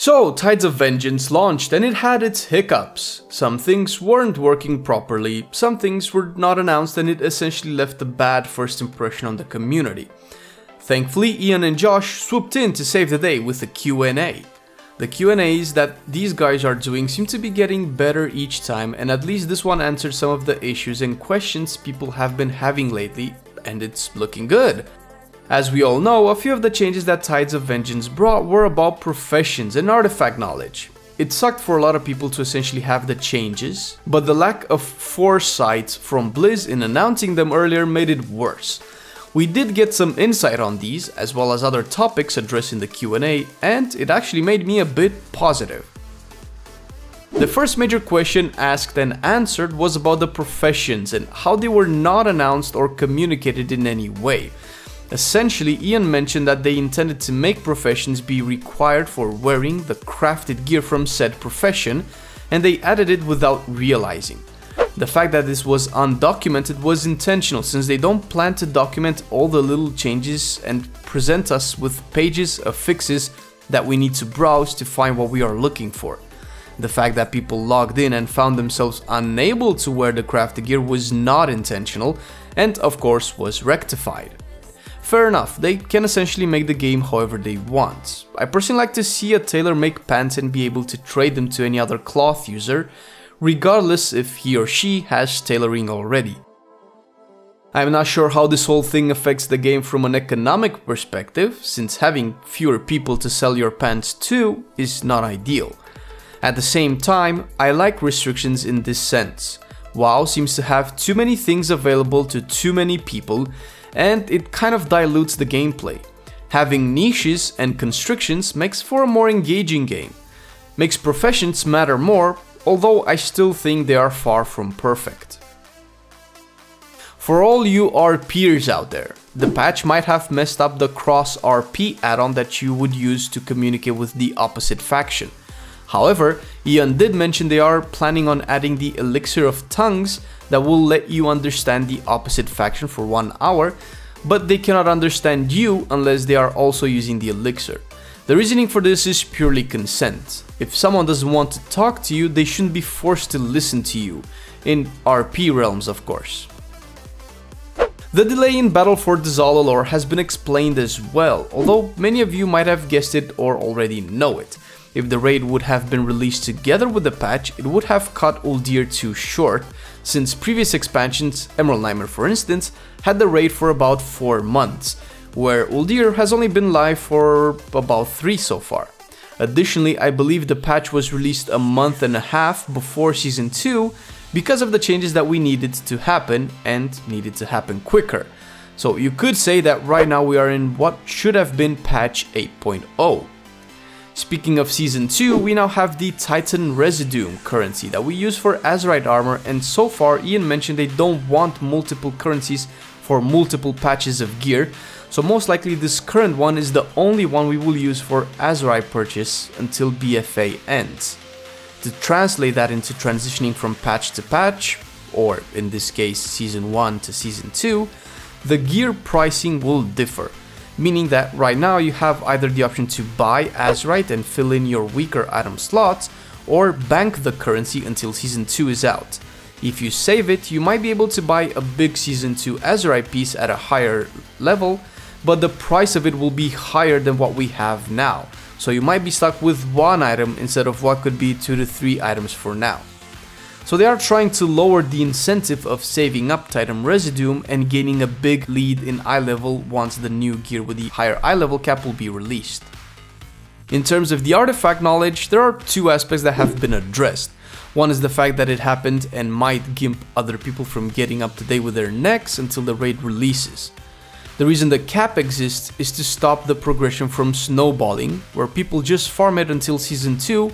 So, Tides of Vengeance launched and it had its hiccups. Some things weren't working properly, some things were not announced, and it essentially left a bad first impression on the community. Thankfully, Ian and Josh swooped in to save the day with a Q&A. The Q&As that these guys are doing seem to be getting better each time, and at least this one answered some of the issues and questions people have been having lately, and it's looking good. As we all know, a few of the changes that Tides of Vengeance brought were about professions and artifact knowledge. It sucked for a lot of people to essentially have the changes, but the lack of foresight from Blizz in announcing them earlier made it worse. We did get some insight on these, as well as other topics addressed in the Q&A, and it actually made me a bit positive. The first major question asked and answered was about the professions and how they were not announced or communicated in any way. Essentially, Ian mentioned that they intended to make professions be required for wearing the crafted gear from said profession, and they added it without realizing. The fact that this was undocumented was intentional, since they don't plan to document all the little changes and present us with pages of fixes that we need to browse to find what we are looking for. The fact that people logged in and found themselves unable to wear the crafted gear was not intentional, and of course was rectified. Fair enough, they can essentially make the game however they want. I personally like to see a tailor make pants and be able to trade them to any other cloth user, regardless if he or she has tailoring already. I'm not sure how this whole thing affects the game from an economic perspective, since having fewer people to sell your pants to is not ideal. At the same time, I like restrictions in this sense. WoW seems to have too many things available to too many people, and it kind of dilutes the gameplay. Having niches and constrictions makes for a more engaging game. Makes professions matter more, although I still think they are far from perfect. For all you RPers out there, the patch might have messed up the cross RP add-on that you would use to communicate with the opposite faction. However, Ian did mention they are planning on adding the Elixir of Tongues that will let you understand the opposite faction for 1 hour, but they cannot understand you unless they are also using the Elixir. The reasoning for this is purely consent. If someone doesn't want to talk to you, they shouldn't be forced to listen to you, in RP realms of course. The delay in Battle for Dazala lore has been explained as well, although many of you might have guessed it or already know it. If the raid would have been released together with the patch, it would have cut Uldir too short, since previous expansions, Emerald Nightmare for instance, had the raid for about 4 months, where Uldir has only been live for about 3 so far. Additionally, I believe the patch was released a month and a half before Season 2 because of the changes that we needed to happen and needed to happen quicker. So you could say that right now we are in what should have been patch 8.0. Speaking of Season 2, we now have the Titan Residue currency that we use for Azerite armor, and so far Ian mentioned they don't want multiple currencies for multiple patches of gear, so most likely this current one is the only one we will use for Azerite purchase until BFA ends. To translate that into transitioning from patch to patch, or in this case Season 1 to Season 2, the gear pricing will differ. Meaning that right now you have either the option to buy Azerite and fill in your weaker item slots, or bank the currency until Season 2 is out. If you save it, you might be able to buy a big Season 2 Azerite piece at a higher level, but the price of it will be higher than what we have now, so you might be stuck with 1 item instead of what could be 2 to 3 items for now. So they are trying to lower the incentive of saving up Titan Residue and gaining a big lead in eye level once the new gear with the higher eye level cap will be released. In terms of the artifact knowledge, there are 2 aspects that have been addressed. One is the fact that it happened and might gimp other people from getting up to date with their necks until the raid releases. The reason the cap exists is to stop the progression from snowballing, where people just farm it until Season 2,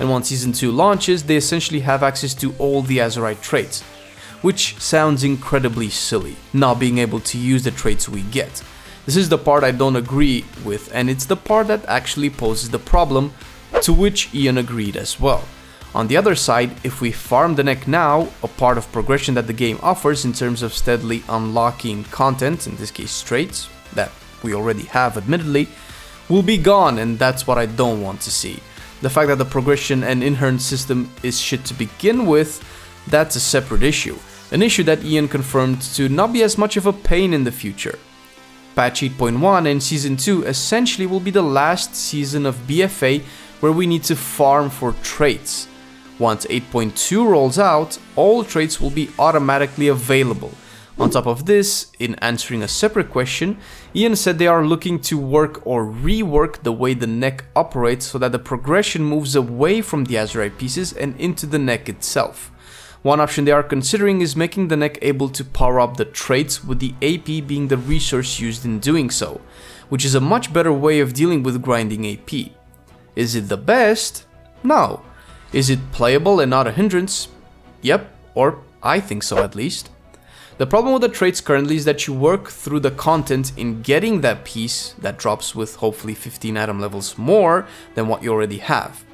and once Season 2 launches, they essentially have access to all the Azerite traits, which sounds incredibly silly, not being able to use the traits we get. This is the part I don't agree with, and it's the part that actually poses the problem, to which Ian agreed as well. On the other side, if we farm the neck now, a part of progression that the game offers in terms of steadily unlocking content, in this case traits, that we already have admittedly, will be gone, and that's what I don't want to see. The fact that the progression and inherent system is shit to begin with, that's a separate issue. An issue that Ian confirmed to not be as much of a pain in the future. Patch 8.1 and Season 2 essentially will be the last season of BFA where we need to farm for traits. Once 8.2 rolls out, all traits will be automatically available. On top of this, in answering a separate question, Ian said they are looking to work or rework the way the neck operates so that the progression moves away from the Azerite pieces and into the neck itself. One option they are considering is making the neck able to power up the traits, with the AP being the resource used in doing so, which is a much better way of dealing with grinding AP. Is it the best? No. Is it playable and not a hindrance? Yep, or I think so at least. The problem with the traits currently is that you work through the content in getting that piece that drops with hopefully 15 item levels more than what you already have.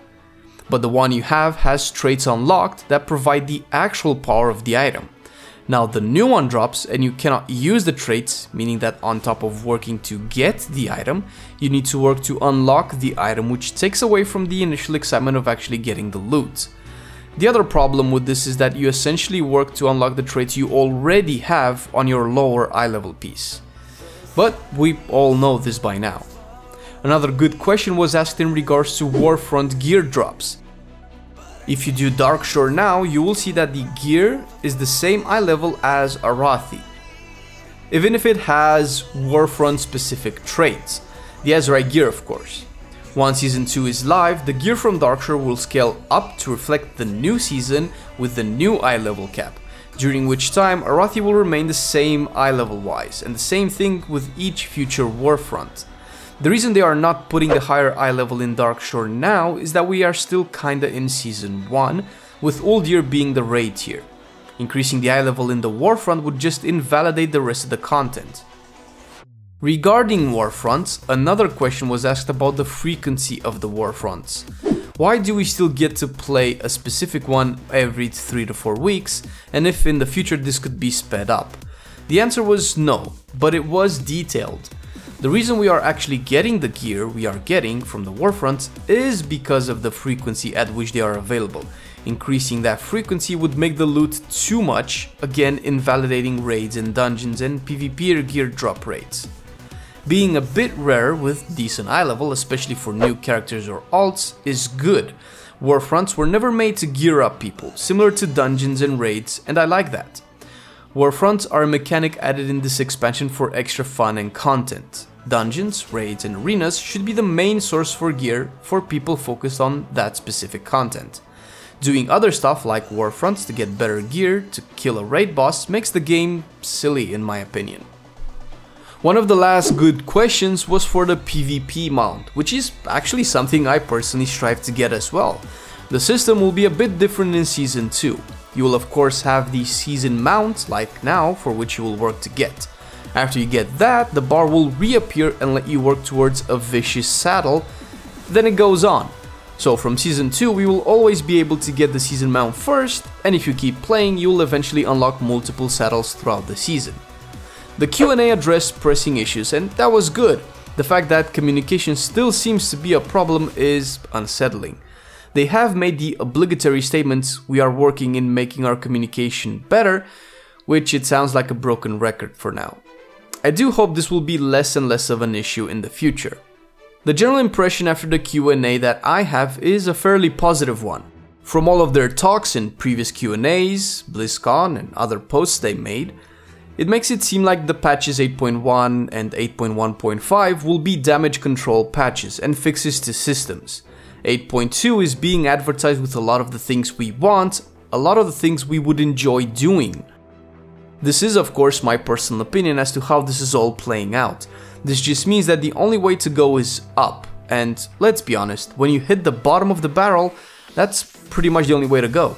But the one you have has traits unlocked that provide the actual power of the item. Now the new one drops and you cannot use the traits, meaning that on top of working to get the item, you need to work to unlock the item, which takes away from the initial excitement of actually getting the loot. The other problem with this is that you essentially work to unlock the traits you already have on your lower eye level piece. But we all know this by now. Another good question was asked in regards to Warfront Gear drops. If you do Darkshore now, you will see that the gear is the same eye level as Arathi, even if it has Warfront specific traits, the Azerite gear of course. Once Season 2 is live, the gear from Darkshore will scale up to reflect the new season with the new eye level cap, during which time Arathi will remain the same eye level wise, and the same thing with each future Warfront. The reason they are not putting the higher eye level in Darkshore now is that we are still kinda in Season 1, with Old Year being the raid tier. Increasing the eye level in the Warfront would just invalidate the rest of the content. Regarding Warfronts, another question was asked about the frequency of the Warfronts. Why do we still get to play a specific one every 3 to 4 weeks, and if in the future this could be sped up? The answer was no, but it was detailed. The reason we are actually getting the gear we are getting from the Warfronts is because of the frequency at which they are available. Increasing that frequency would make the loot too much, again invalidating raids and dungeons and PvP gear drop rates. Being a bit rare with decent eye level, especially for new characters or alts, is good. Warfronts were never made to gear up people, similar to dungeons and raids, and I like that. Warfronts are a mechanic added in this expansion for extra fun and content. Dungeons, raids and arenas should be the main source for gear for people focused on that specific content. Doing other stuff like Warfronts to get better gear to kill a raid boss makes the game silly in my opinion. One of the last good questions was for the PvP mount, which is actually something I personally strive to get as well. The system will be a bit different in Season 2. You will of course have the season mount, like now, for which you will work to get. After you get that, the bar will reappear and let you work towards a vicious saddle, then it goes on. So from Season 2 we will always be able to get the season mount first, and if you keep playing you will eventually unlock multiple saddles throughout the season. The Q&A addressed pressing issues, and that was good. The fact that communication still seems to be a problem is unsettling. They have made the obligatory statements, "We are working in making our communication better," which it sounds like a broken record for now. I do hope this will be less and less of an issue in the future. The general impression after the Q&A that I have is a fairly positive one. From all of their talks in previous Q&As, BlizzCon and other posts they made, it makes it seem like the patches 8.1 and 8.1.5 will be damage control patches and fixes to systems. 8.2 is being advertised with a lot of the things we want, a lot of the things we would enjoy doing. This is of course my personal opinion as to how this is all playing out. This just means that the only way to go is up, and let's be honest, when you hit the bottom of the barrel, that's pretty much the only way to go.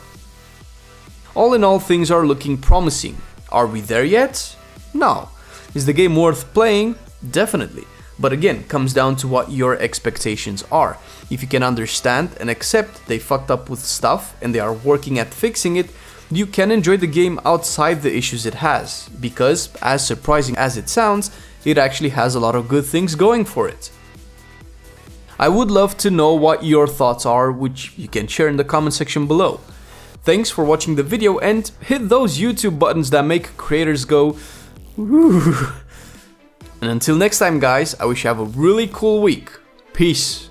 All in all, things are looking promising. Are we there yet? No. Is the game worth playing? Definitely. But again, comes down to what your expectations are. If you can understand and accept they fucked up with stuff and they are working at fixing it, you can enjoy the game outside the issues it has, because, as surprising as it sounds, it actually has a lot of good things going for it. I would love to know what your thoughts are, which you can share in the comment section below. Thanks for watching the video and hit those YouTube buttons that make creators go woo. And until next time guys, I wish you have a really cool week. Peace.